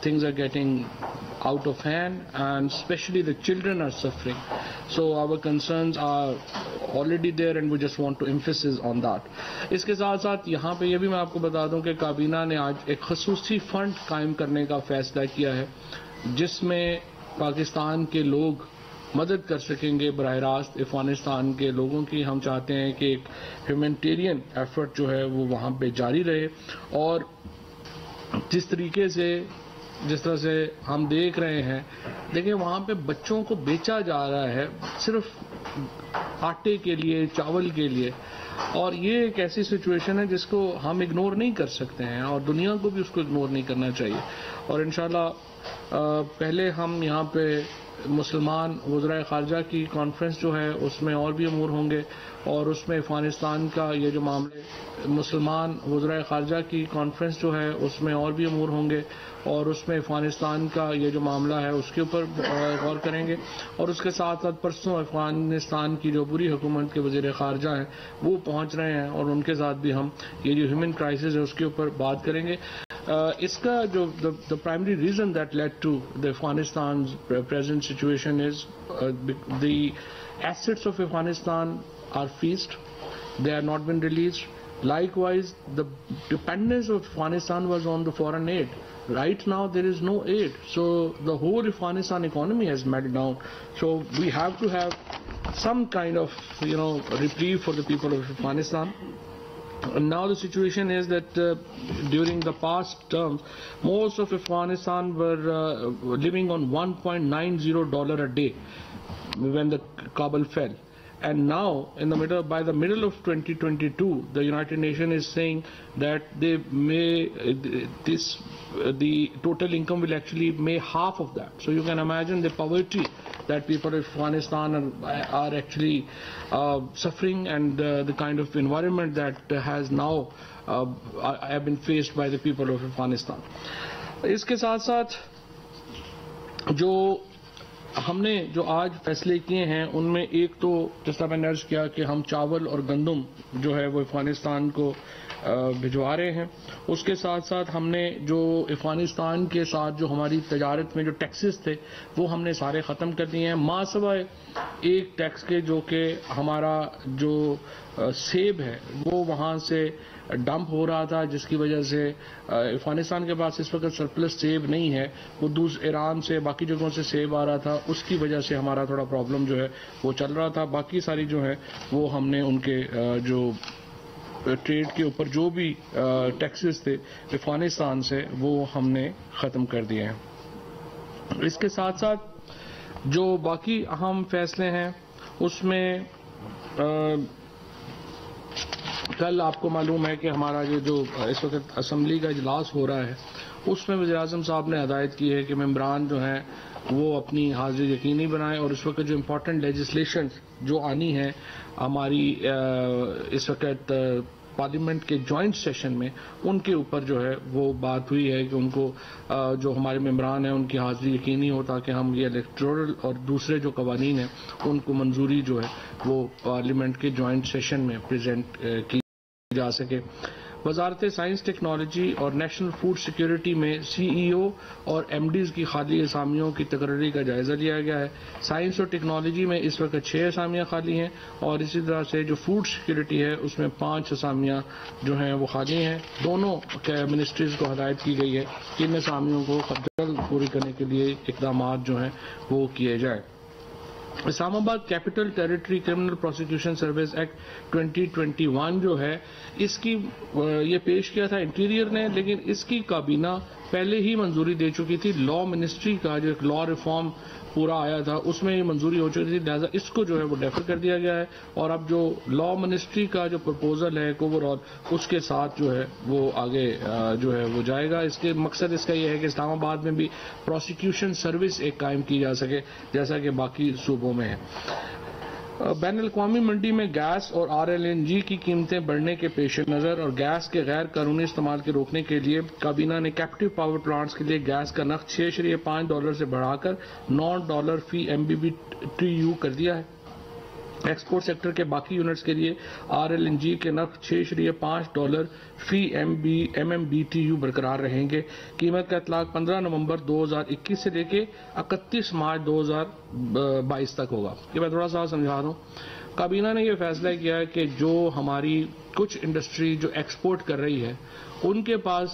things are getting out of hand, and especially the children are suffering. So our concerns are already there and we just want to emphasize on that. اس کے ساتھ ساتھ یہاں پہ یہ بھی میں آپ کو بتا دوں کہ کابینہ نے آج ایک خصوصی فنڈ قائم کرنے کا فیصلہ کیا ہے جس میں پاکستان کے لوگ مدد کر سکیں گے براہ راست افغانستان کے لوگوں کی. ہم چاہتے ہیں کہ ایک ہیومینٹیرین ایفرٹ جو ہے وہ وہاں پہ جاری رہے, اور جس طرح سے ہم دیکھ رہے ہیں, دیکھیں وہاں پہ بچوں کو بیچا جا رہا ہے صرف آٹے کے لیے, چاول کے لیے, اور یہ ایک ایسی سچویشن ہے جس کو ہم اگنور نہیں کر سکتے ہیں اور دنیا کو بھی اس کو اگنور نہیں کرنا چاہیے. اور انشاءاللہ پہلے ہم یہاں پہ مسلمان وزرائے خارجہ کی کانفرنس جو ہے اس میں اور بھی امور ہوں گے, اور اس میں افغانستان کا یہ جو معاملے مسلمان وزرائے خارجہ کی کانفرنس جو ہے اس میں اور بھی امور ہوں گے, اور اس میں افغانستان کا یہ جو معاملہ ہے اس کے اوپر غور کریں گے. اور اس کے ساتھ ساتھ پرسوں افغانستان کی جو بری حکومت کے وزیر خارجہ ہیں وہ پہنچ رہے ہیں, اور ان کے ساتھ بھی ہم یہ جو ہیومن کرائسس ہے اس کے اوپر بات کریں گے. اس کا جو the primary reason that led to the Afghanistan's present situation is the assets of Afghanistan are freezed. They have not been released. Likewise, the dependence of Afghanistan was on the foreign aid. Right now there is no aid, so the whole Afghanistan economy has melted down. So we have to have some kind of reprieve for the people of Afghanistan. And now the situation is that during the past terms, most of Afghanistan were living on $1.90 a day when the Kabul fell. And now, by the middle of 2022, the United Nations is saying that the total income will actually make half of that. So you can imagine the poverty that people of Afghanistan are actually suffering, and the kind of environment that has now have been faced by the people of Afghanistan. اس کے ساتھ ساتھ جو ہم نے جو آج فیصلے کیے ہیں ان میں ایک تو جس طرح میں نے عرض کیا کہ ہم چاول اور گندم جو ہے وہ افغانستان کو بھجوا رہے ہیں. اس کے ساتھ ساتھ ہم نے جو افغانستان کے ساتھ جو ہماری تجارت میں جو ٹیکسز تھے وہ ہم نے سارے ختم کر دیے ہیں, ماں سوائے ایک ٹیکس کے جو کہ ہمارا جو سیب ہے وہ وہاں سے ڈمپ ہو رہا تھا, جس کی وجہ سے افغانستان کے پاس اس وقت سرپلس سیب نہیں ہے, وہ ایران سے باقی جگہوں سے سیب آ رہا تھا, اس کی وجہ سے ہمارا تھوڑا پرابلم جو ہے وہ چل رہا تھا. باقی ساری جو ہے وہ ہم نے ان کے جو ٹریڈ کے اوپر جو بھی ٹیکسز تھے افغانستان سے وہ ہم نے ختم کر دیے ہیں. اس کے ساتھ ساتھ جو باقی اہم فیصلے ہیں اس میں کل آپ کو معلوم ہے کہ ہمارا یہ جو اس وقت اسمبلی کا اجلاس ہو رہا ہے اس میں وزیر اعظم صاحب نے ہدایت کی ہے کہ ممبران جو ہیں وہ اپنی حاضری یقینی بنائیں, اور اس وقت جو امپورٹنٹ لیجسلیشن جو آنی ہے ہماری اس وقت پارلیمنٹ کے جوائنٹ سیشن میں ان کے اوپر جو ہے وہ بات ہوئی ہے کہ ان کو جو ہمارے ممبران ہیں ان کی حاضری یقینی ہو تاکہ ہم یہ الیکٹورل اور دوسرے جو قوانین ہیں ان کو منظوری جو ہے وہ پارلیمنٹ کے جوائنٹ سیشن میں پریزنٹ کی جا سکے. وزارت سائنس ٹیکنالوجی اور نیشنل فوڈ سیکیورٹی میں سی ای او اور ایم ڈیز کی خالی اسامیوں کی تقرری کا جائزہ لیا گیا ہے. سائنس اور ٹیکنالوجی میں اس وقت 6 اسامیاں خالی ہیں, اور اسی طرح سے جو فوڈ سیکیورٹی ہے اس میں 5 اسامیاں جو ہیں وہ خالی ہیں. دونوں منسٹریز کو ہدایت کی گئی ہے کہ ان اسامیوں کو جلد پوری کرنے کے لیے اقدامات جو ہیں وہ کیے جائیں. اسلام آباد capital territory criminal prosecution service act 2021 جو ہے اس کی یہ پیش کیا تھا انٹیریئر نے, لیکن اس کی کابینہ پہلے ہی منظوری دے چکی تھی. لا منسٹری کا جو ایک لا ریفارم پورا آیا تھا اس میں یہ منظوری ہو چکی تھی, لہٰذا اس کو جو ہے وہ ڈیفر کر دیا گیا ہے, اور اب جو لا منسٹری کا جو پرپوزل ہے اوور آل اس کے ساتھ جو ہے وہ آگے جو ہے وہ جائے گا. اس کے مقصد اس کا یہ ہے کہ اسلام آباد میں بھی پروسیکیوشن سروس ایک قائم کی جا سکے جیسا کہ باقی صوبوں میں ہے. بین الاقوامی منڈی میں گیس اور RLNG کی قیمتیں بڑھنے کے پیش نظر اور گیس کے غیر قانونی استعمال کے روکنے کے لیے کابینہ نے کیپٹیو پاور پلانٹس کے لیے گیس کا نرخ $6.5 سے بڑھا کر $9 فی MBBTU کر دیا ہے. ایکسپورٹ سیکٹر کے باقی یونٹس کے لیے RLNG کے نرخ $6.5 فی MMBTU برقرار رہیں گے. قیمت کا اطلاق 15 نومبر 2021 سے لے کے 31 مارچ 2022 تک ہوگا. یہ میں تھوڑا سا سمجھا دوں. کابینہ نے یہ فیصلہ کیا ہے کہ جو ہماری کچھ انڈسٹری جو ایکسپورٹ کر رہی ہے ان کے پاس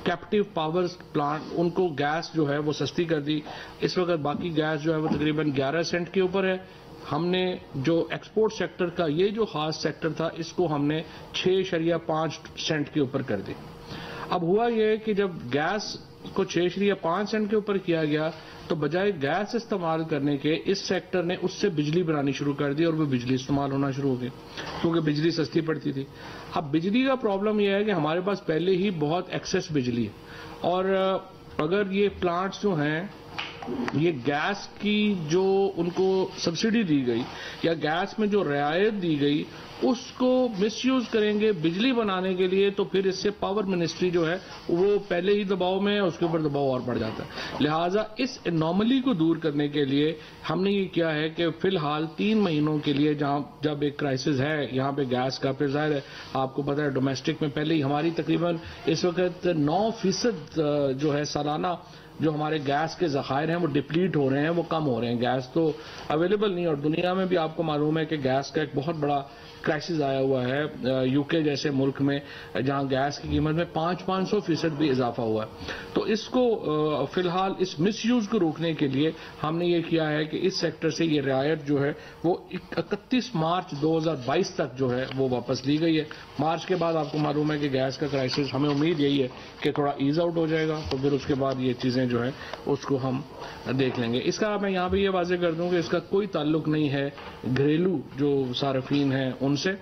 کیپٹیو پاور پلانٹ، ان کو گیس جو ہے وہ سستی کر دی. اس وقت باقی گیس جو ہے وہ تقریباً 11 سینٹ کے اوپر ہے. ہم نے جو ایکسپورٹ سیکٹر کا یہ جو خاص سیکٹر تھا اس کو ہم نے 6.5 سینٹ کے اوپر کر دی. اب ہوا یہ کہ جب گیس کو 6.5 سینٹ کے اوپر کیا گیا تو بجائے گیس استعمال کرنے کے اس سیکٹر نے اس سے بجلی بنانی شروع کر دی اور وہ بجلی استعمال ہونا شروع ہو گئی کیونکہ بجلی سستی پڑتی تھی. اب بجلی کا پرابلم یہ ہے کہ ہمارے پاس پہلے ہی بہت ایکسیس بجلی ہے اور اگر یہ پلانٹس جو ہیں یہ گیس کی جو ان کو سبسڈی دی گئی یا گیس میں جو رعایت دی گئی اس کو مس یوز کریں گے بجلی بنانے کے لیے تو پھر اس سے پاور منسٹری جو ہے وہ پہلے ہی دباؤ میں ہے، اس کے اوپر دباؤ اور بڑھ جاتا ہے. لہٰذا اس انوملی کو دور کرنے کے لیے ہم نے یہ کیا ہے کہ فی الحال 3 مہینوں کے لیے جب ایک کرائسس ہے یہاں پہ گیس کا، پھر ظاہر ہے آپ کو پتہ ہے ڈومیسٹک میں پہلے ہی ہماری تقریباً اس وقت 9% جو ہے سالانہ جو ہمارے گیس کے ذخائر ہیں وہ ڈپلیٹ ہو رہے ہیں، وہ کم ہو رہے ہیں. گیس تو اویلیبل نہیں اور دنیا میں بھی آپ کو معلوم ہے کہ گیس کا ایک بہت بڑا کرائسس آیا ہوا ہے UK جیسے ملک میں جہاں گیس کی قیمت میں 500% بھی اضافہ ہوا ہے. تو اس کو فی الحال اس مس یوز کو روکنے کے لیے ہم نے یہ کیا ہے کہ اس سیکٹر سے یہ رعایت جو ہے وہ 31 مارچ 2022 تک جو ہے وہ واپس لی گئی ہے. مارچ کے بعد آپ کو معلوم ہے کہ گیس کا کرائسس ہمیں امید یہی ہے کہ تھوڑا ایز آؤٹ ہو جائے گا تو پھر اس کے بعد یہ چیزیں جو ہیں اس کو ہم دیکھ لیں گے. اس کا میں یہاں پہ یہ واضح کر دوں کہ اس کا کوئی تعلق نہیں ہے گھریلو جو صارفین ہیں ان سے.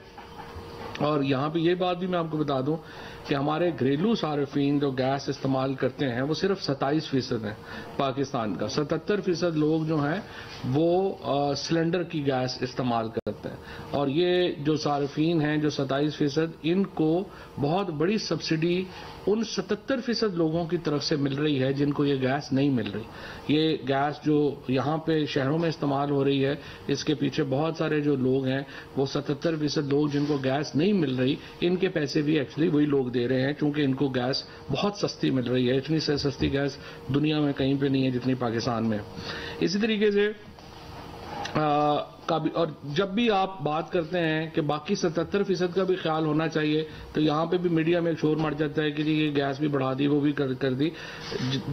اور یہاں پہ یہ بات بھی میں آپ کو بتا دوں کہ ہمارے گھریلو صارفین جو گیس استعمال کرتے ہیں وہ صرف 27% ہیں پاکستان کا. 77% لوگ جو ہیں وہ سلنڈر کی گیس استعمال کرتے ہیں اور یہ جو صارفین ہیں جو 27% ان کو بہت بڑی سبسڈی ان 77% لوگوں کی طرف سے مل رہی ہے جن کو یہ گیس نہیں مل رہی. یہ گیس جو یہاں پہ شہروں میں استعمال ہو رہی ہے اس کے پیچھے بہت سارے جو لوگ ہیں وہ 77% لوگ جن کو گیس نہیں مل رہی ان کے پیسے بھی ایکچولی وہی لوگ دے رہے ہیں کیونکہ ان کو گیس بہت سستی مل رہی ہے. اتنی سستی گیس دنیا میں کہیں پہ نہیں ہے جتنی پاکستان میں. اسی طریقے سے اور جب بھی آپ بات کرتے ہیں کہ باقی 77% کا بھی خیال ہونا چاہیے تو یہاں پہ بھی میڈیا میں ایک شور مچ جاتا ہے کہ جی یہ گیس بھی بڑھا دی وہ بھی کر دی.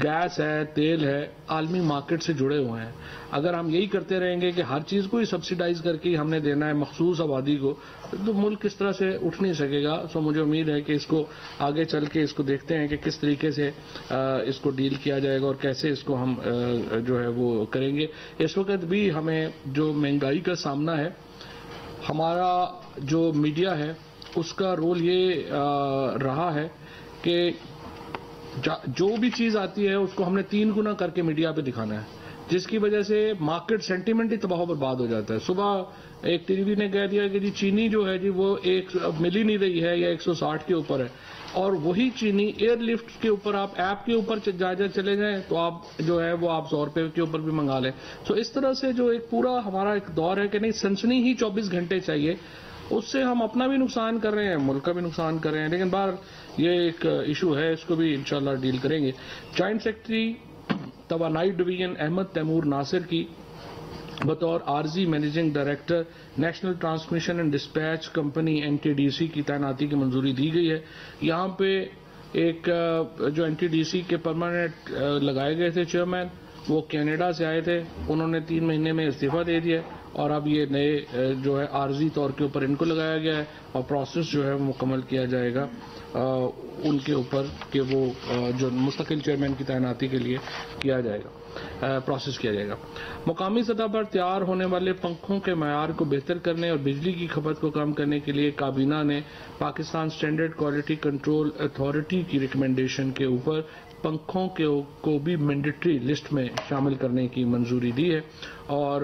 گیس ہے، تیل ہے، عالمی مارکیٹ سے جڑے ہوئے ہیں. اگر ہم یہی کرتے رہیں گے کہ ہر چیز کو ہی سبسیڈائز کر کے ہم نے دینا ہے مخصوص آبادی کو تو ملک کس طرح سے اٹھ نہیں سکے گا. سو مجھے امید ہے کہ اس کو آگے چل کے اس کو دیکھتے ہیں کہ کس طریقے سے اس کو ڈیل کیا جائے گا اور کیسے اس کو ہم جو ہے وہ کریں گے. اس وقت بھی ہمیں جو مہنگائی کا سامنا ہے ہمارا جو میڈیا ہے اس کا رول یہ رہا ہے کہ جو بھی چیز آتی ہے اس کو ہم نے 3 گنا کر کے میڈیا پہ دکھانا ہے جس کی وجہ سے مارکیٹ سینٹیمنٹ ہی تباہ و برباد ہو جاتا ہے. صبح ایک ٹی وی نے کہہ دیا کہ جی چینی جو ہے جی وہ مل ہی نہیں رہی ہے یا 160 کے اوپر ہے اور وہی چینی ایئر لفٹ کے اوپر آپ ایپ کے اوپر چلے جائیں تو آپ جو ہے وہ آپ 100 روپے کے اوپر بھی منگا لیں. سو اس طرح سے جو ایک پورا ہمارا ایک دور ہے کہ نہیں سنسنی ہی 24 گھنٹے چاہیے اس سے ہم اپنا بھی نقصان کر رہے ہیں ملک کا بھی نقصان کر رہے ہیں. لیکن باہر یہ ایک ایشو ہے اس کو بھی انشاءاللہ ڈیل کریں گے. جوائنٹ سیکرٹری توانائی ڈویژن احمد تیمور ناصر کی بطور عارضی managing director national transmission and dispatch company NTDC کی تعیناتی کی منظوری دی گئی ہے. یہاں پہ ایک جو NTDC کے پرماننٹ لگائے گئے تھے چیئرمین وہ کینیڈا سے آئے تھے، انہوں نے 3 مہینے میں استعفیٰ دے دیا اور اب یہ نئے جو ہے عارضی طور کے اوپر ان کو لگایا گیا ہے اور پروسیس جو ہے وہ مکمل کیا جائے گا ان کے اوپر کہ وہ جو مستقل چیئرمین کی تعیناتی کے لیے کیا جائے گا، پروسیس کیا جائے گا. مقامی سطح پر تیار ہونے والے پنکھوں کے معیار کو بہتر کرنے اور بجلی کی کھپت کو کم کرنے کے لیے کابینہ نے Pakistan standard quality control authority کی ریکمنڈیشن کے اوپر پنکھوں کو بھی مینڈیٹری لسٹ میں شامل کرنے کی منظوری دی ہے، اور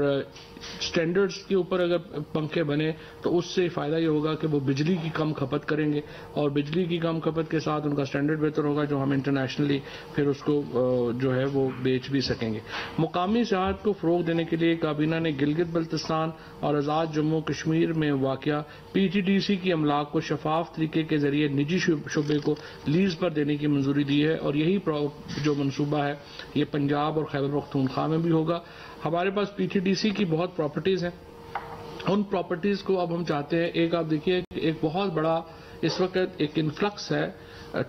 سٹینڈرڈز کے اوپر اگر پنکھے بنے تو اس سے فائدہ یہ ہوگا کہ وہ بجلی کی کم کھپت کریں گے، اور بجلی کی کم کھپت کے ساتھ ان کا سٹینڈرڈ بہتر ہوگا، جو ہم انٹرنیشنلی پھر اس کو جو ہے وہ بیچ بھی سکیں گے۔ مقامی سیاحت کو فروغ دینے کے لیے کابینہ نے گلگت بلتستان اور آزاد جموں کشمیر میں واقع پی ٹی ڈی سی کی املاک کو شفاف طریقے کے ذریعے نجی شعبے کو لیز پر دینے کی منظوری دی ہے، اور یہی جو منصوبہ ہے یہ پنجاب اور خیبر پختونخوا میں بھی ہوگا۔ ہمارے پاس پی ٹی ڈی سی کی بہت پراپرٹیز ہیں، ان پراپرٹیز کو اب ہم چاہتے ہیں، ایک آپ دیکھیے ایک بہت بڑا اس وقت ایک انفلکس ہے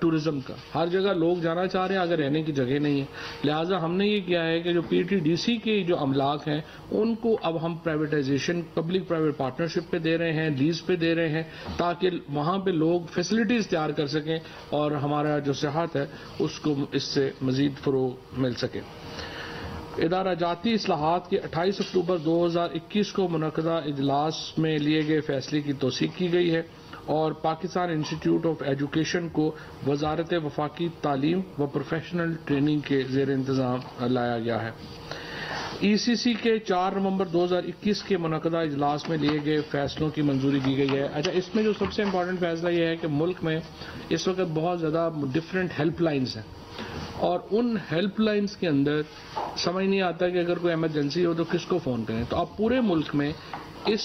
ٹورزم کا، ہر جگہ لوگ جانا چاہ رہے ہیں، اگر رہنے کی جگہ نہیں ہے، لہٰذا ہم نے یہ کیا ہے کہ جو پی ٹی ڈی سی کے جو املاک ہیں ان کو اب ہم پرائیویٹائزیشن پبلک پرائیویٹ پارٹنرشپ پہ دے رہے ہیں، لیز پہ دے رہے ہیں، تاکہ وہاں پہ لوگ فیسلٹیز تیار کر سکیں اور ہمارا جو سیاحت ہے اس کو اس سے مزید فروغ مل سکے۔ ادارہ جاتی اصلاحات کے 28 اکتوبر 2021 کو منعقدہ اجلاس میں لیے گئے فیصلے کی توثیق کی گئی ہے، اور پاکستان انسٹیٹیوٹ آف ایجوکیشن کو وزارت وفاقی تعلیم و پروفیشنل ٹریننگ کے زیر انتظام لایا گیا ہے۔ ای سی سی کے 4 نومبر 2021 کے منعقدہ اجلاس میں لیے گئے فیصلوں کی منظوری دی گئی ہے۔ اچھا، اس میں جو سب سے امپورٹنٹ فیصلہ یہ ہے کہ ملک میں اس وقت بہت زیادہ ڈفرینٹ ہیلپ لائنز ہیں، اور ان ہیلپ لائنز کے اندر سمجھ نہیں آتا کہ اگر کوئی ایمرجنسی ہو تو کس کو فون کریں، تو اب پورے ملک میں اس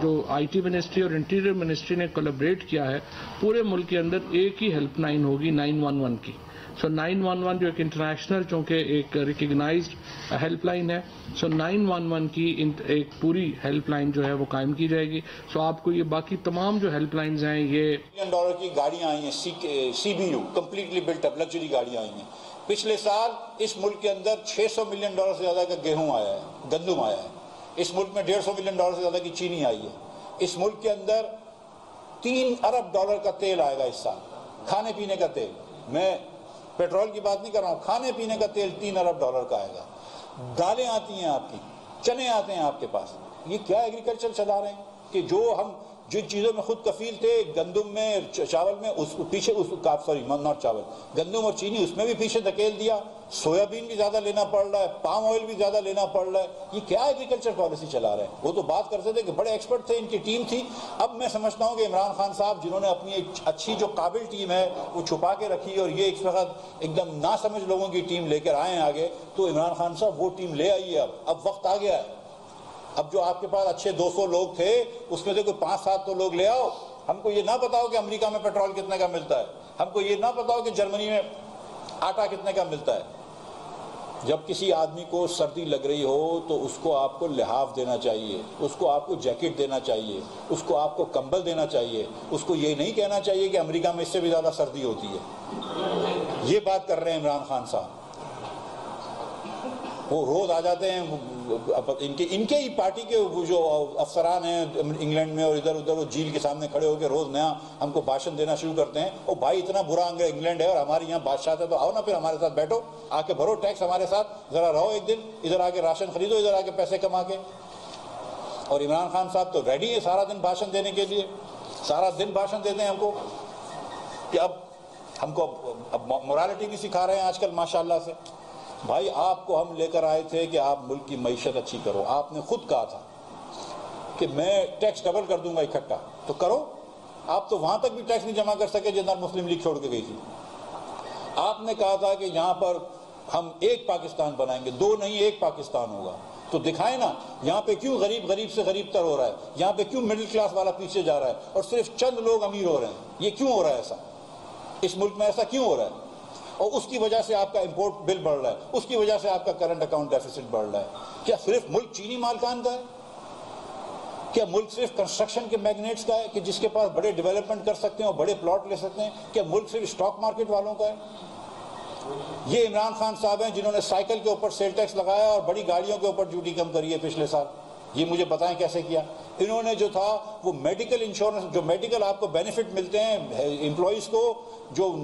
جو آئی ٹی منسٹری اور انٹیریئر منسٹری نے کولیبریٹ کیا ہے، پورے ملک کے اندر ایک ہی ہیلپ لائن ہوگی 911 کی۔ سو 911 جو ایک انٹرنیشنل چونکہ ایک ریکگنائزڈ ہیلپ لائن ہے، سو 911 کی ایک پوری ہیلپ لائن جو ہے وہ قائم کی جائے گی۔ سو آپ کو یہ باقی تمام جو ہیلپ لائنز ہیں یہ $1 کی گاڑیاں آئی ہیں، C B U completely built up luxury گاڑیاں آئی ہیں۔ پچھلے سال اس ملک کے اندر $600 ملین سے زیادہ کا گیہوں آیا ہے، گندم آیا ہے۔ اس ملک میں $150 ملین سے زیادہ کی چینی آئی ہے۔ اس ملک کے اندر $3 ارب کا تیل آئے گا اس سال، کھانے پینے کا تیل۔ میں پیٹرول کی بات نہیں کر رہا ہوں، کھانے پینے کا تیل $3 ارب کا آئے گا۔ دالیں آتی ہیں آپ کی، چنے آتے ہیں آپ کے پاس۔ یہ کیا ایگریکلچر چلا رہے ہیں کہ جو ہم جن چیزوں میں خود کفیل تھے، گندم میں، چاول میں، اس پیچھے ناٹ چاول، گندم اور چینی، اس میں بھی پیچھے دھکیل دیا۔ سویا بین بھی زیادہ لینا پڑ رہا ہے، پام آئل بھی زیادہ لینا پڑ رہا ہے۔ یہ کیا ایگریکلچر پالیسی چلا رہے ہیں؟ وہ تو بات کرتے تھے کہ بڑے ایکسپرٹ تھے، ان کی ٹیم تھی۔ اب میں سمجھتا ہوں کہ عمران خان صاحب جنہوں نے اپنی ایک اچھی جو قابل ٹیم ہے وہ چھپا کے رکھی، اور یہ ایک وقت ایک دم ناسمجھ لوگوں کی ٹیم لے کر آئے ہیں آگے، تو عمران خان صاحب وہ ٹیم لے آئیے۔ اب وقت آ گیا ہے۔ اب جو آپ کے پاس اچھے 200 لوگ تھے اس میں سے کوئی 5-7 تو لوگ لے آؤ۔ ہم کو یہ نہ بتاؤ کہ امریکہ میں پیٹرول کتنے کا ملتا ہے، ہم کو یہ نہ بتاؤ کہ جرمنی میں آٹا کتنے کا ملتا ہے۔ جب کسی آدمی کو سردی لگ رہی ہو تو اس کو آپ کو لحاف دینا چاہیے، اس کو آپ کو جیکٹ دینا چاہیے، اس کو آپ کو کمبل دینا چاہیے، اس کو یہ نہیں کہنا چاہیے کہ امریکہ میں اس سے بھی زیادہ سردی ہوتی ہے۔ یہ بات کر رہے ہیں عمران خان صاحب۔ وہ روز آ جاتے ہیں، ان کے ہی پارٹی کے جو افسران ہیں انگلینڈ میں اور ادھر ادھر، وہ جھیل کے سامنے کھڑے ہو کے روز نیا ہم کو بھاشن دینا شروع کرتے ہیں۔ او بھائی، اتنا برا انگلینڈ ہے اور ہمارے یہاں بادشاہ ہے، تو آؤ نا پھر ہمارے ساتھ بیٹھو، آ کے بھرو ٹیکس ہمارے ساتھ، ذرا رہو ایک دن، ادھر آ کے راشن خریدو، ادھر آ کے پیسے کما کے۔ اور عمران خان صاحب تو ریڈی ہے سارا دن بھاشن دینے کے لیے، سارا دن بھاشن دیتے ہیں ہم کو، کہ اب ہم کو مورالٹی بھی سکھا رہے ہیں آج کل ماشاءاللہ سے۔ بھائی، آپ کو ہم لے کر آئے تھے کہ آپ ملک کی معیشت اچھی کرو۔ آپ نے خود کہا تھا کہ میں ٹیکس ڈبل کر دوں گا اکٹھا، تو کرو۔ آپ تو وہاں تک بھی ٹیکس نہیں جمع کر سکے جتنا مسلم لیگ چھوڑ کے گئی تھی۔ آپ نے کہا تھا کہ یہاں پر ہم ایک پاکستان بنائیں گے، 2 نہیں 1 پاکستان ہوگا۔ تو دکھائیں نا یہاں پہ کیوں غریب سے غریب تر ہو رہا ہے، یہاں پہ کیوں مڈل کلاس والا پیچھے جا رہا ہے اور صرف چند لوگ امیر ہو رہے ہیں۔ یہ کیوں ہو رہا ہے ایسا؟ اس ملک میں ایسا کیوں ہو رہا ہے؟ اور اس کی وجہ سے آپ کا امپورٹ بل بڑھ رہا ہے، اس کی وجہ سے آپ کا کرنٹ اکاؤنٹ ڈیفیسٹ بڑھ رہا ہے۔ کیا صرف ملک چینی مالکان کا ہے؟ کیا ملک صرف کنسٹرکشن کے میگنیٹس کا ہے کہ جس کے پاس بڑے ڈیولپمنٹ کر سکتے ہیں اور بڑے پلاٹ لے سکتے ہیں؟ کیا ملک صرف اسٹاک مارکیٹ والوں کا ہے؟ یہ عمران خان صاحب ہیں جنہوں نے سائیکل کے اوپر سیل ٹیکس لگایا اور بڑی گاڑیوں کے اوپر ڈیوٹی کم کری ہے پچھلے سال۔ یہ مجھے بتائیں کیسے کیا؟ انہوں نے جو تھا وہ میڈیکل انشورنس، جو میڈیکل آپ کو بینیفٹ ملتے ہیں امپلائیز کو، جو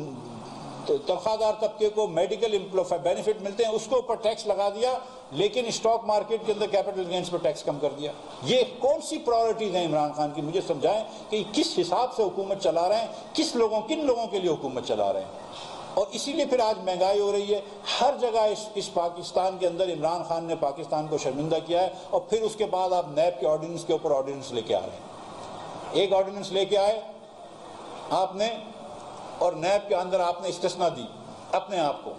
تنخواہ دار طبقے کو میڈیکل بینیفٹ ملتے ہیں، اس کو اوپر ٹیکس لگا دیا، لیکن اسٹاک مارکیٹ کے اندر کیپٹل گینز پر ٹیکس کم کر دیا۔ یہ کون سی پرائورٹیز ہیں عمران خان کی؟ مجھے سمجھائیں کہ کس حساب سے حکومت چلا رہے ہیں، کن لوگوں کے لیے حکومت چلا رہے ہیں۔ اور اسی لیے پھر آج مہنگائی ہو رہی ہے ہر جگہ. اس پاکستان کے اندر عمران خان نے پاکستان کو شرمندہ کیا ہے, اور پھر اس کے بعد آپ نیب کے آرڈیننس کے اوپر آرڈیننس لے کے آ رہے ہیں. ایک آرڈیننس لے کے آئے آپ نے, اور نیب کے اندر آپ نے استثنا دی اپنے آپ کو.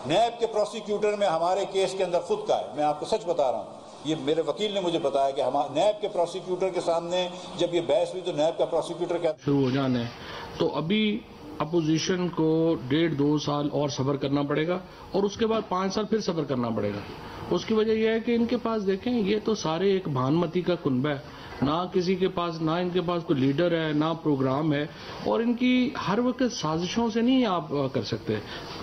نیب کے پروسیکیوٹر میں ہمارے کیس کے اندر خود کا ہے, میں آپ کو سچ بتا رہا ہوں, یہ میرے وکیل نے مجھے بتایا کہ نیب کے پروسیکیوٹر کے سامنے جب یہ بحث ہوئی تو نیب کا پروسیکیوٹر کیا شروع ہو جانا ہے. تو ابھی اپوزیشن کو 1.5-2 سال اور صبر کرنا پڑے گا, اور اس کے بعد 5 سال پھر صبر کرنا پڑے گا. اس کی وجہ یہ ہے کہ ان کے پاس دیکھیں یہ تو سارے ایک بھانمتی کا کنبہ ہے, نہ کسی کے پاس, نہ ان کے پاس کوئی لیڈر ہے, نہ پروگرام ہے, اور ان کی ہر وقت سازشوں سے نہیں آپ کر سکتے.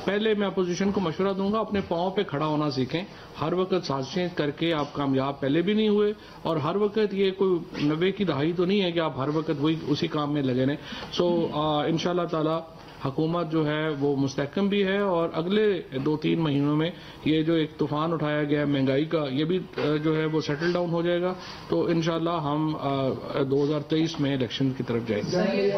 پہلے میں اپوزیشن کو مشورہ دوں گا اپنے پاؤں پہ کھڑا ہونا سیکھیں. ہر وقت سازشیں کر کے آپ کامیاب پہلے بھی نہیں ہوئے, اور ہر وقت یہ کوئی 90 کی دہائی تو نہیں ہے کہ آپ ہر وقت وہی اسی کام میں لگے رہیں. سو انشاءاللہ تعالی حکومت جو ہے وہ مستحکم بھی ہے, اور اگلے 2-3 مہینوں میں یہ جو ایک طوفان اٹھایا گیا ہے مہنگائی کا, یہ بھی جو ہے وہ سیٹل ڈاؤن ہو جائے گا. تو انشاءاللہ ہم 2023 میں الیکشن کی طرف جائیں گے.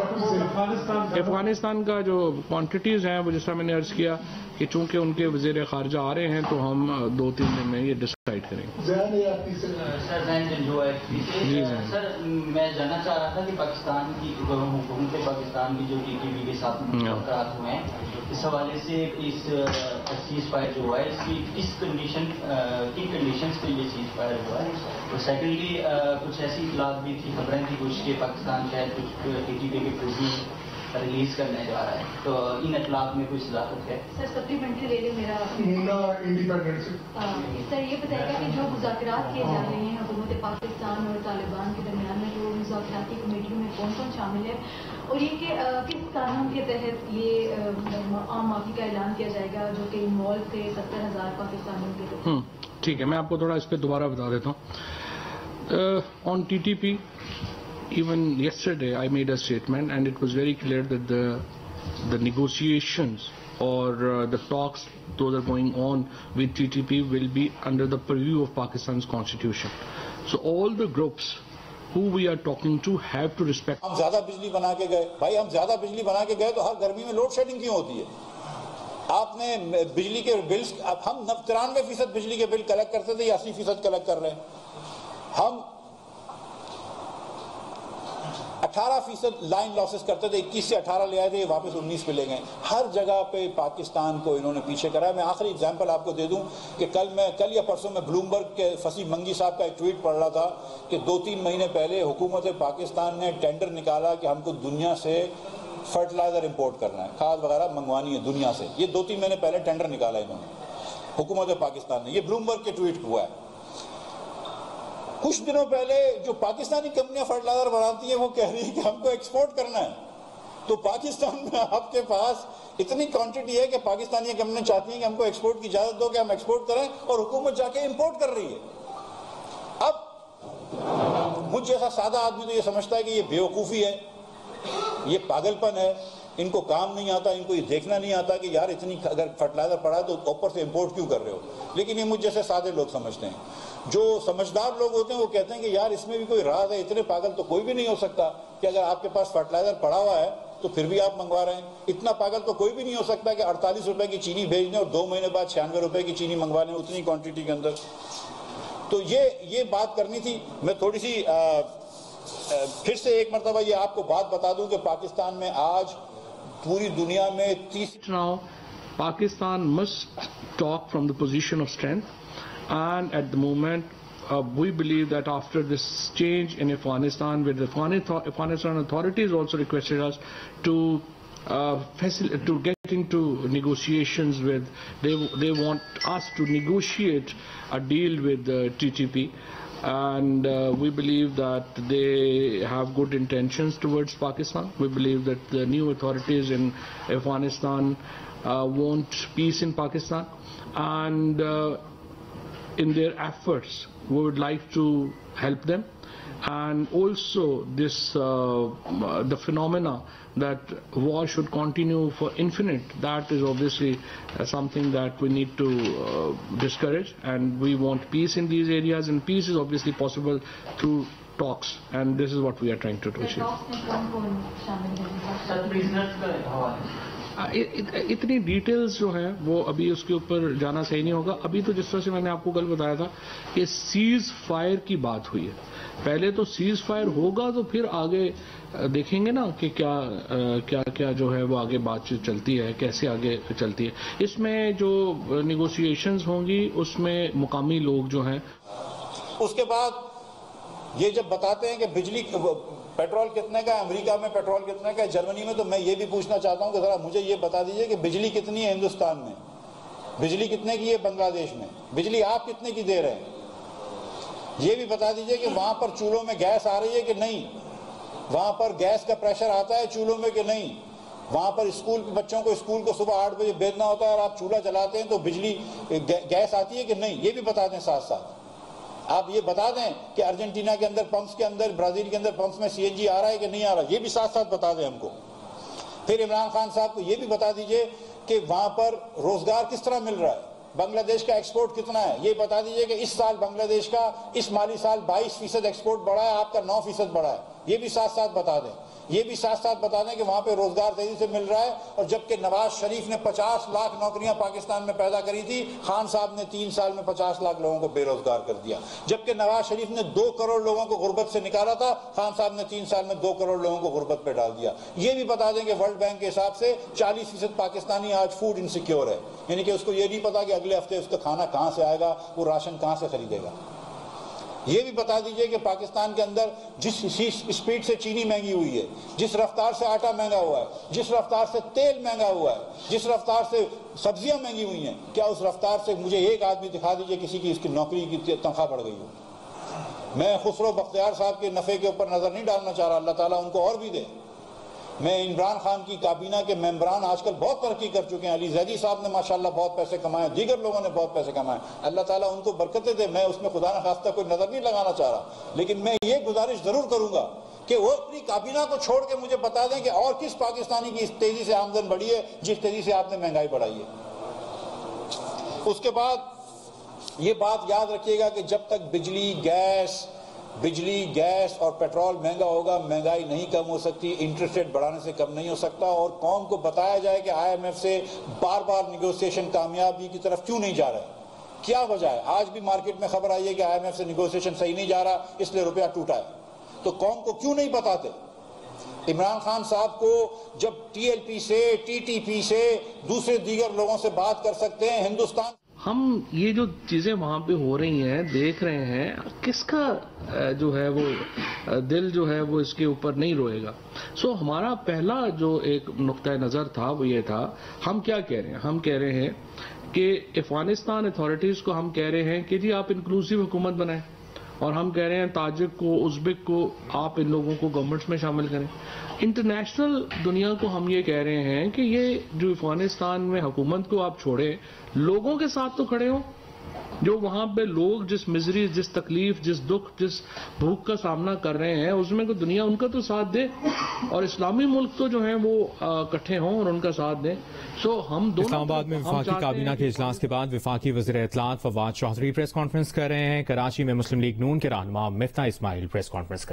افغانستان کا جو کوانٹیٹیز ہیں وہ جس طرح میں نے عرض کیا کہ چونکہ ان کے وزیر خارجہ آ رہے ہیں تو ہم 2-3 دن میں یہ ڈسائڈ کریں گے. سر میں جاننا چاہ رہا تھا کہ پاکستان کی حکومت پاکستان کی جو TTP کے ساتھ مذاکرات ہوئے ہیں, اس حوالے سے اس سیز فائر جو ہوا ہے اس کی کس کنڈیشنز پہ یہ سیز فائر ہوا ہے. اور سیکنڈلی کچھ ایسی اطلاعات بھی تھی, خبریں تھی کچھ کہ پاکستان شاید کچھ TTP کے پرزنر ریلیز کرنے جا رہا ہے, تو ان اطلاعات میں کوئی صداقت ہے؟ سر سپلیمنٹری لے لیں میرا سر, یہ بتائے گا کہ جو مذاکرات کیے جا رہے ہیں حکومت پاکستان اور طالبان کے درمیان میں, جو مذاکراتی کمیٹیوں میں کون کون شامل ہے, اور یہ کہ کس قانون کے تحت یہ عام معافی کا اعلان کیا جائے گا جو کہ انوالو تھے 70,000 پاکستانیوں کے. ٹھیک ہے, میں آپ کو تھوڑا اس پہ دوبارہ بتا دیتا ہوں. آن TTP, even yesterday I made a statement and it was very clear that the negotiations or the talks those are going on with TTP will be under the purview of Pakistan's constitution. So all the groups who we are talking to have to respect. ہم زیادہ بجلی بنا کے گئے, بھائی ہم زیادہ بجلی بنا کے گئے تو ہر گرمی میں لوڈ شیڈنگ کیوں ہوتی ہے؟ آپ نے بجلی کے بلز, ہم 93% بجلی کے بل کلیکٹ کرتے تھے یا 80% کلیکٹ کر رہے ہیں. ہم 18% لائن لاسز کرتے تھے, 21 سے 18 لے آئے تھے, واپس 19 پہ لے گئے. ہر جگہ پہ پاکستان کو انہوں نے پیچھے کرا ہے. میں آخری اگزامپل آپ کو دے دوں کہ کل یا پرسوں میں بلومبرگ کے فصیح منگی صاحب کا ایک ٹویٹ پڑھ رہا تھا کہ 2-3 مہینے پہلے حکومت پاکستان نے ٹینڈر نکالا کہ ہم کو دنیا سے فرٹیلائزر امپورٹ کرنا ہے, کھاد وغیرہ منگوانی ہے دنیا سے. یہ 2-3 مہینے پہلے ٹینڈر نکالا انہوں نے حکومت پاکستان نے. یہ بلومبرگ کے ٹویٹ ہوا ہے. کچھ دنوں پہلے جو پاکستانی کمپنیاں فرٹیلائزر بناتی ہیں وہ کہہ رہی ہیں کہ ہم کو ایکسپورٹ کرنا ہے. تو پاکستان میں آپ کے پاس اتنی کوانٹٹی ہے کہ پاکستانی کمپنیاں چاہتی ہیں کہ ہم کو ایکسپورٹ کی اجازت دو کہ ہم ایکسپورٹ کریں, اور حکومت جا کے امپورٹ کر رہی ہے. اب مجھ جیسا سادہ آدمی تو یہ سمجھتا ہے کہ یہ بیوقوفی ہے, یہ پاگل پن ہے, ان کو کام نہیں آتا, ان کو یہ دیکھنا نہیں آتا کہ یار اتنی اگر فرٹیلائزر پڑا ہے تو اوپر سے امپورٹ کیوں کر رہے ہو. لیکن یہ مجھ جیسے سادے لوگ سمجھتے ہیں. جو سمجھدار لوگ ہوتے ہیں وہ کہتے ہیں کہ یار اس میں بھی کوئی راز ہے, اتنے پاگل تو کوئی بھی نہیں ہو سکتا کہ اگر آپ کے پاس فرٹیلائزر پڑا ہوا ہے تو پھر بھی آپ منگوا رہے ہیں. اتنا پاگل تو کوئی بھی نہیں ہو سکتا کہ 48 روپے کی چینی بھیج دیں اور 2 مہینے بعد 96 روپے کی چینی منگوا لیں اتنی کوانٹٹی کے اندر. تو یہ بات کرنی تھی. میں تھوڑی سی پھر سے ایک مرتبہ یہ آپ کو بات بتا دوں کہ پاکستان میں آج پوری دنیا میں 30 Pakistan must talk from the position of strength, and at the moment we believe that after this change in Afghanistan, where the Afghanistan authorities also requested us to get into negotiations with, they want us to negotiate a deal with TTP, and we believe that they have good intentions towards Pakistan. We believe that the new authorities in Afghanistan want peace in Pakistan, and in their efforts we would like to help them. And also this the phenomena that war should continue for infinite, that is obviously something that we need to discourage, and we want peace in these areas, and peace is obviously possible through talks, and this is what we are trying to achieve. اتنی details جو ہیں وہ ابھی اس کے اوپر جانا صحیح نہیں ہوگا. ابھی تو جس طرح سے میں نے آپ کو کل بتایا تھا کہ سیز فائر کی بات ہوئی ہے. پہلے تو سیز فائر ہوگا تو پھر آگے دیکھیں گے نا کہ کیا جو ہے وہ آگے بات چلتی ہے, کیسے آگے چلتی ہے. اس میں جو نیگوسیشنز ہوں گی اس میں مقامی لوگ جو ہیں. اس کے بعد یہ جب بتاتے ہیں کہ بجلی پیٹرول کتنے کا ہے, امریکہ میں پیٹرول کتنے کا ہے, جرمنی میں, تو میں یہ بھی پوچھنا چاہتا ہوں کہ ذرا مجھے یہ بتا دیجئے کہ بجلی کتنی ہے ہندوستان میں, بجلی کتنے کی ہے بنگلہ دیش میں, بجلی آپ کتنے کی دے رہے ہیں. یہ بھی بتا دیجئے کہ وہاں پر چولہوں میں گیس آ رہی ہے کہ نہیں, وہاں پر گیس کا پریشر آتا ہے چولہوں میں کہ نہیں, وہاں پر بچوں کو اسکول کو صبح 8 بجے بھیجنا ہوتا ہے اور آپ چولہا جلاتے ہیں تو بجلی گیس آتی ہے کہ نہیں. یہ بھی بتا دیں ساتھ ساتھ. آپ یہ بتا دیں کہ ارجنٹینا کے اندر پمپس کے اندر, برازیل کے اندر پمپس میں سی این جی آ رہا ہے کہ نہیں آ رہا, یہ بھی ساتھ ساتھ بتا دیں ہم کو. پھر عمران خان صاحب کو یہ بھی بتا دیجئے کہ وہاں پر روزگار کس طرح مل رہا ہے, بنگلہ دیش کا ایکسپورٹ کتنا ہے. یہ بتا دیجئے کہ اس سال بنگلہ دیش کا اس مالی سال 22% ایکسپورٹ بڑھا ہے, آپ کا 9% بڑھا ہے. یہ بھی ساتھ ساتھ بتا دیں. یہ بھی ساتھ ساتھ بتا دیں کہ وہاں پہ روزگار تیزی سے مل رہا ہے, اور جبکہ نواز شریف نے 50 لاکھ نوکریاں پاکستان میں پیدا کری تھی, خان صاحب نے 3 سال میں 50 لاکھ لوگوں کو بے روزگار کر دیا. جبکہ نواز شریف نے 2 کروڑ لوگوں کو غربت سے نکالا تھا, خان صاحب نے 3 سال میں 2 کروڑ لوگوں کو غربت پہ ڈال دیا. یہ بھی بتا دیں کہ ورلڈ بینک کے حساب سے 40% پاکستانی آج فوڈ انسیکیور ہے, یعنی کہ اس کو یہ نہیں پتا کہ اگلے ہفتے اس کا کھانا کہاں سے آئے گا, وہ راشن کہاں سے خریدے گا. یہ بھی بتا دیجئے کہ پاکستان کے اندر جس اسپیڈ سے چینی مہنگی ہوئی ہے, جس رفتار سے آٹا مہنگا ہوا ہے, جس رفتار سے تیل مہنگا ہوا ہے, جس رفتار سے سبزیاں مہنگی ہوئی ہیں, کیا اس رفتار سے مجھے ایک آدمی دکھا دیجئے کسی کی اس کی نوکری کی تنخواہ بڑھ گئی ہو. میں خسرو بختیار صاحب کے نفع کے اوپر نظر نہیں ڈالنا چاہ رہا, اللہ تعالیٰ ان کو اور بھی دے. میں عمران خان کی کابینہ کے ممبران آج کل بہت ترقی کر چکے ہیں. علی زیدی صاحب نے ماشاءاللہ بہت پیسے کمائے, دیگر لوگوں نے بہت پیسے کمائے, اللہ تعالیٰ ان کو برکتیں دے. میں اس میں خدا نخواستہ کوئی نظر نہیں لگانا چاہ رہا, لیکن میں یہ گزارش ضرور کروں گا کہ وہ اپنی کابینہ کو چھوڑ کے مجھے بتا دیں کہ اور کس پاکستانی کی اس تیزی سے آمدن بڑھی ہے جس تیزی سے آپ نے مہنگائی بڑھائی ہے. اس کے بعد یہ بات یاد رکھیے گا کہ جب تک بجلی گیس اور پیٹرول مہنگا ہوگا, مہنگائی نہیں کم ہو سکتی, انٹرسٹ ریٹ بڑھانے سے کم نہیں ہو سکتا. اور قوم کو بتایا جائے کہ آئی ایم ایف سے بار بار نیگوسیشن کامیابی کی طرف کیوں نہیں جا رہے, کیا وجہ ہے. آج بھی مارکیٹ میں خبر آئی ہے کہ آئی ایم ایف سے نیگوسیشن صحیح نہیں جا رہا, اس لیے روپیہ ٹوٹا ہے. تو قوم کو کیوں نہیں بتاتے. عمران خان صاحب کو جب ٹی ایل پی سے, ٹی ٹی پی سے, دوسرے دیگر لوگوں سے بات کر سکتے ہیں. ہندوستان ہم یہ جو چیزیں وہاں پہ ہو رہی ہیں دیکھ رہے ہیں, کس کا جو ہے وہ دل جو ہے وہ اس کے اوپر نہیں روئے گا. ہمارا پہلا جو ایک نقطہ نظر تھا وہ یہ تھا, ہم کیا کہہ رہے ہیں, ہم کہہ رہے ہیں کہ افغانستان اتھارٹیز کو ہم کہہ رہے ہیں کہ جی آپ انکلوسیو حکومت بنائیں, اور ہم کہہ رہے ہیں تاجک کو, ازبک کو, آپ ان لوگوں کو گورنمنٹس میں شامل کریں. انٹرنیشنل دنیا کو ہم یہ کہہ رہے ہیں کہ یہ جو افغانستان میں حکومت کو آپ چھوڑیں, لوگوں کے ساتھ تو کھڑے ہوں. جو وہاں پہ لوگ جس مزری, جس تکلیف, جس دکھ, جس بھوک کا سامنا کر رہے ہیں, اس میں کو دنیا ان کا تو ساتھ دے, اور اسلامی ملک تو جو ہیں وہ اکٹھے ہوں اور ان کا ساتھ دیں. ہم دونوں اسلام آباد میں وفاقی کابینہ کے اجلاس کے بعد وفاقی وزیر اطلاعات فواد چودھری پریس کانفرنس کر رہے ہیں. کراچی میں مسلم لیگ نون کے رہنما مفتاح اسماعیل پریس کانفرنس کر